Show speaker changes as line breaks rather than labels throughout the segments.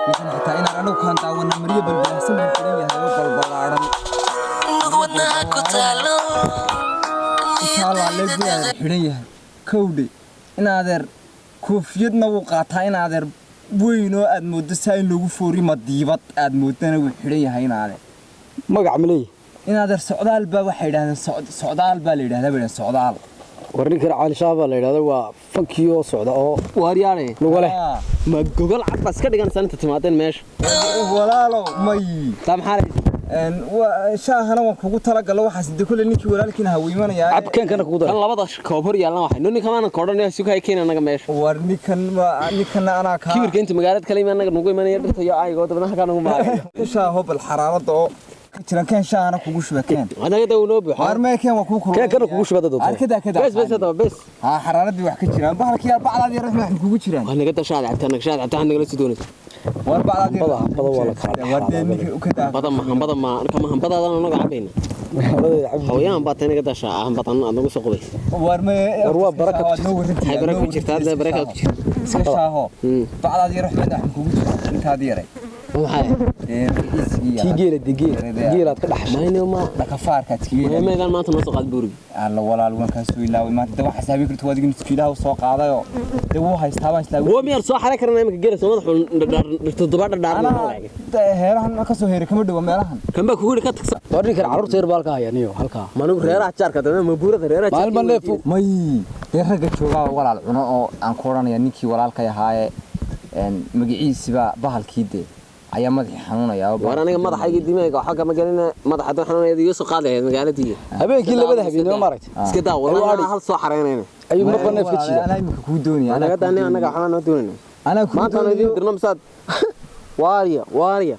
ninkan xitaa inaan anagu kaan daawana mariyo balbaahsan buu xiran yahay oo balbalaaran wadnaha ku taalo xiran yahay kowdhe in adeer koofiyadna wuu qaataa in adeer weyn oo aad mooddo saa in lagu foori madiibad aad moodana wuu xiran yahay in adeer
magac malay
in adeer socdaal baa waxay yidhaahdeen socdaal baa la yidhahdaa bay socdaal
warninkan cali shaaba la yidhahdo waa fankiyoo socda oo
waaryaane
lugu leh
ma gogol cad baa iska dhigan sanata timaadeen meesha
walaalo may
taa maxaa
shaahana waan kugu talagalo waxaas inta kule ninkii walaalkiina haweymanaya
cabkeenkana kugu
kan labada koob hor yaalna waxay ninka maana koodhanaya sugay keen anaga meesha
war ninkan anaa ka
kibirka inta magaalada kale anaga nugu imanaya dhirta iyo aygo dabna halka nagu maayo
shaaho bal xaraarada oo jiran kan shaahana kugu shubakeen
anaga daw noo buuxa
armeekeen waa kugu
keen kana kugu shubada dad
bes
ha xaraaradii wax ka jiraan bahalkii bacdaadii raxmi wax kugu jiraan
anaga dashaad cabtaan naga la sidoonays
war bacdaadii
bada wala kala
wadee ninka u ka daa
bada ma kama hanbadaada anaga cabayna hawayaan baa tanaga dasha ah badan anagu soo qobays
war
waa baraka
hay baraka ku jirtaa baraka ku jirtaa
iska shaaho bacdaadii raxmi wax kugu jiraan intaadii yaray
waxay
tigeela digeelaad ka dhaxshay
ma dhakafaarka tigeela
meegan maanta noo soo qaad buurigi
alla walaal waan ka soo ilaawi maanta waxa saabi karto wadigin tigeelaha soo qaadayo wuu haystaa baan islaawi
woo miyar soo xaray karnaa imka geela soo madax toddoba dhaar
heerahan ka soo heeray kama dhaw meelahan
kamba kugu ka tagsa
warninkan carruurta yar baalka hayaniyo halka
manu reeraha jaarka dadna ma buurada reeraha
maalma leefu
may raga jooga walaal cuno oo aan ku oranaya ninkii walaalka yahaaye magaciisiba bahalkiide ayaa madaxii xanuunaya
war aniga madaxayga diimayga waxa kama galina madaxda xanuunaya iyo soo qaadayd magaaladii
habeenkii labada habeenimo maaragtay
iska daa walaal hal soo xareynayna
ayuu marba neef ka jiida
ana imika ku doonaya
anaga waxaan doonayna
ana ku
maanta idin dirno masaad waariya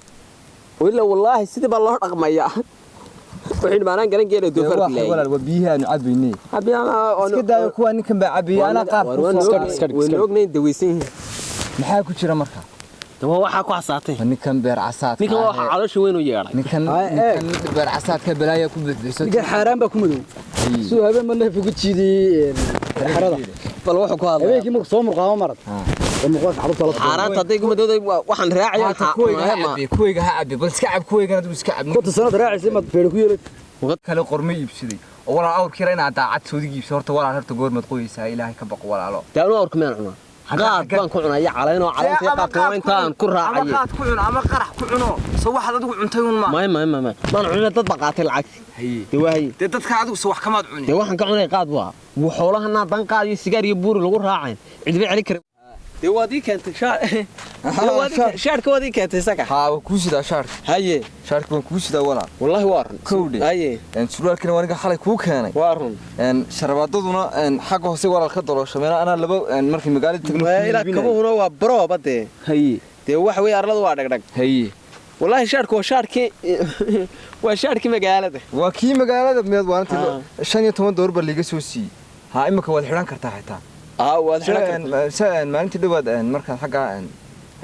willa wallahi sidii baa loo dhaqmaya wixii maalan garan geeyo doofarka leeyahay
walaal wabiyaha aanu cabaynay
oo
iska daayo kuwa ninkan baa cabiya ana qaar
waan ognayn daweysan
maxaa ku jira marka
daba waxa ku xasaatay
ninkan beer casaad
ninkan waxa caloosha weyn u yeeray
ninkan beer casaad ka balaaya ku bixisay
ninkan xaraan baa ku madow soo habeen ma neef ugu jiiday xarada
bal wuxuu ku hadlay
habeenkii markuu soo murqaamo marad muqaad carruurta la
xaraanta haday kuma dooday waxaan raacaya
kuwayga ha abi bal iska cab kuwaygana dib iska cab
kunta sanad raacisay mad feer ku yeelay
waqad kale qorma iibsaday oo walaal awrkiira in aad daacad soo digiibso horta walaal horta goormad qoysaa ilaahay ka baqo walaalo
taanu awrka meel cunaa qaad baan ku cunaya caleen oo caleentay qaadka intaan ku raacay
qaad ku cuno ama qarax ku cuno soo waxaad adigu cuntay un ma
ma baan cunay dad baqaatay lacag
dadka adigu soo wax kamaad cunay
waxaan ka cunay qaad waa xoolahana dan qaad iyo sigaar iyo buur lagu raacay cidba celi kar wadii keentay shaarka wadii keentay saka
ku sida shaarka
haye
shaarka waan ku sida walaal
wallahi waa run
kowdhe
haye
surwaalkina waniga xalay ku keenay
waa run
sharabaadaduna xaq hoose walaal ka daloosho meena ana laba markii magaalada tagno
ila kabuhuna waa baro bade
haye
wax way arladu waa dhagdhag
haye
wallahi shaarku waa shaarkii magaalada
waa kii magaalada meed waantii $15 baa liiga soo siiyay ha imika waad xidhan kartaa xitaa
waad xidhan
kartaa maalintii dhawaad marka xagga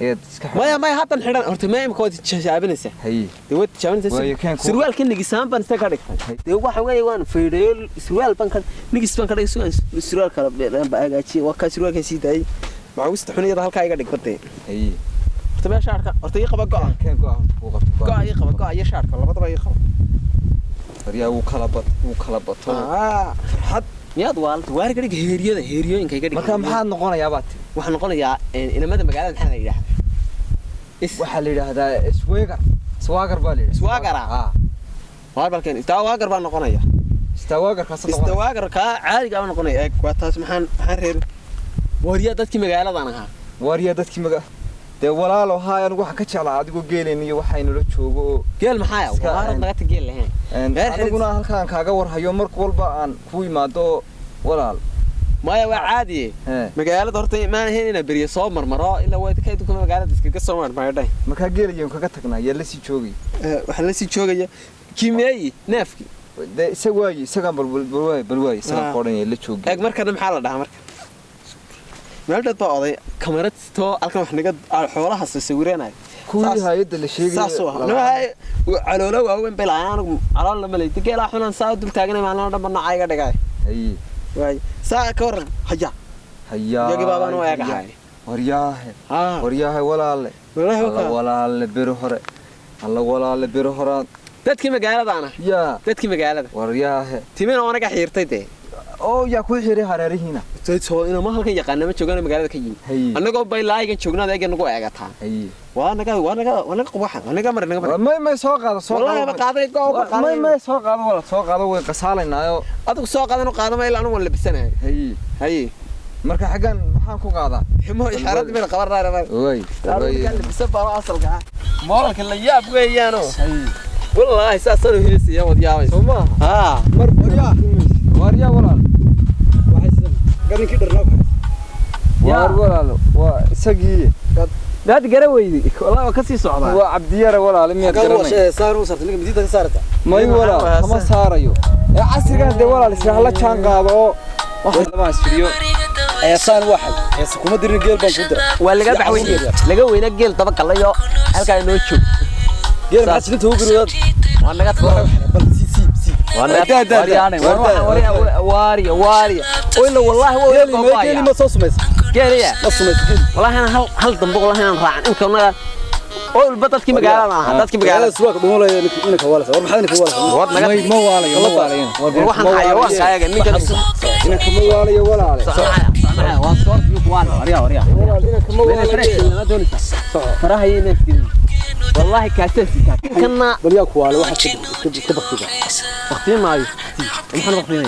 ayaad iska
xidhan ma hadan xidhan horta ma imika waad jaabinaysaa
haye
dawad jaabinaysaa surwaalka nigisaan baan iska dhigtay waxa weeye waan feereeyo surwaal baan ka nigis baan ka dhigay surwaal kala baagaji waa ka surwaalka sii daayay macawista xuniyada halka iga dhigbatay haye تبى شارك أرتي قبض قاع
كان
قاع يقبض قاع يشارك ولا بضرب يقبض
ريا وكلبط
حد ياد والد وارق لك هيريو إنك يقدر
ما كان محل نقولنا يا بات
وحنا نقولنا يا إن ماذا مقالة نحن يريح
وحلي هذا سواقر بالي
سواقر واربع كان استواقر بان نقولنا يا استواقر كا عادي قام نقولنا يا كواتاس محن حرير وريادتك مقالة ضانها
وريادتك مقالة de walaalo haayaan waxa ka jeclaa adigu geeleniyo waxaynu la joogo
geel maxaa waara naga tageel lahayn
aniguna halkaan kaaga warhayo markii walba aan ku imaado walaal
maya waa caadi magaalada horta ma ahayn inay bariyo soo marmaro ila way ka idinku magaalada iska soo marmaray
marka geelayo kaga tagnaa yaa la sii joogay
waxa la sii joogaya kimeey neefki
de isaga balwaay isaga qoran la joogay
eeg markana maxaa la dhahaa marka meelad baa oday kamarad to halkan wax naga xoolaha sawireenay
kuwii hay'adda la sheegay
saasoo caloolo waaweyn bilaan calool la malay geela xunan saa dul taaganay maalin dhanba nacayga dhigay way saa ka waran haja
hayaa
yagi baabaan oo eegahay
waryaahe walaale walaale biro hore alla walaale biro hore
dadkii magaaladaana
yaa
dadkii magaalada
waryaahe
timina wanaga xiirtay de
oo yaa ku xiray hareerihiina
soo ina ma halkan yaqaan ma joogan magaalada ka yimid annagoo bay laaygan joognaa eega nagu eegataa wanaga qubaxa wanaga mar
may soo qaado
wallahi ba qaaday goob qaaday
may soo qaado wala soo qaado way qasaalaynayo
adigu soo qaadano qaadama ilaa anu wala labisanahay hay
marka xagan maxaan ku qaadaa
ximo xarad meel qabarnaa
way
labisa baa asalka moolka la yaab weeyaano wallahi saasoo heesiya wadyaabay
soma mar waryaa walaal
waxay garankii dharnaa
walaal waa isagii
dad garaweydi wallahi ka sii socdaa
waa Cabdiyare walaal miyaad garanay
saar u sartay midida ka saarta
may walaal kama saarayo casriga de walaal isla la jaan qaado waxa laba asriyo
saan waxay kuma dirin geel baan ku diray
waa laga weyna geel daba galayo halka inoo joog
geel ma sidoo ugu guriyad
waa naga bal si waariya oyla wallahi waa
geel ma soo sumaysa
geeliya ma sumaysa wallahi ana hal dambo wallahi aan raacan inta naga oo badadkii magaalada ah dadkii magaalada
suuqa dhuumalaya inka wala war maxay inka wala
ma waalayo
waxaan xayawaan kaaga ninkan
inka ma waalayo walaal
waa soo yuqwaan wariya inka ma waalayo faraha inafkii والله كاسسي كنا
بلياك والله واحد كبختي
بختين معي محن بختين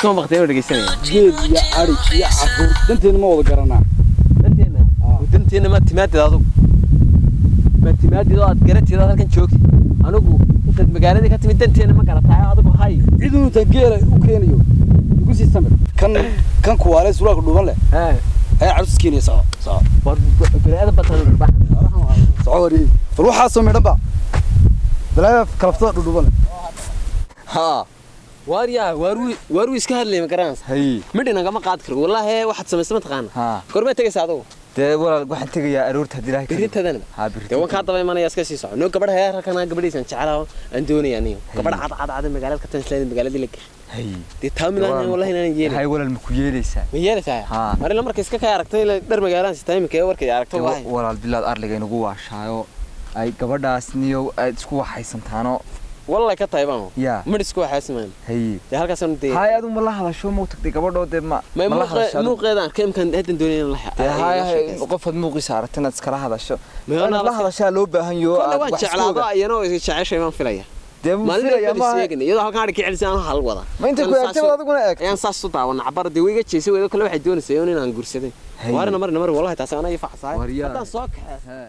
كم بختين ورجيسني
جيل يا عري يا عفور دنتين ما وضع قرنا
دنتين ما تمادي هذا ما تمادي هذا قرأت هذا كان شوكي أنا أقول أنت مقالة كاتب دنتين ما قرأت هذا هاي
عيدو تجيل أوكرانيو يقول سيستمر كان كوالي سوراك دوبله هاي عروس كيني صح
هذا بطل الربح
صعوري فروح حاسو ميدبا بلا كلفتو دوبله
ها وارو iska hadlay ma garanaysa midina kama qaad karo wallahi waxaad sameysay taqaan korma tagaysaa adigu
de walaal waxaan tagayaa aroorta dilaahay
birintadana de waan ka daba imanaya iska sii socono gabadha heer kana gabadhiisan jecelahay aan doonaya aniga gabadha cad magaalada ka tansleen magaalada lig de taamilaan wallahi inaan yeelay
hay walaal ma ku yeelaysaa
ma yeelaysaa marina markay iska ka aragtay dhar magaalada si taamika warkay aragto
walaal bilaad arliga inagu waashaayo ay gabadhaas niyo aad isku waxaysantaano
والله كتايبان ما دسكو حاسمان دي halkaas aan deey
hay adu ma la hadasho ma tagtay gabadhood ma
la hadasho muuqeedan kan hadan doonayeen la
hay qofad muuqis aragtana iskala hadasho ma la hadashaa loo baahan yo
wax jeclaado ayana oo jeceshay ma filaya maalinta ma sheegin iyadoo halkaan arki celisaan hal wada
ma inta ku eegtay adiguna eeg
ayaan saas u daawan cabar de wiiga jeesay wada kale waxay doonayeen inaan guursaday waarna mar wallahi taas ana ay faxsaay hadaan soo kaxay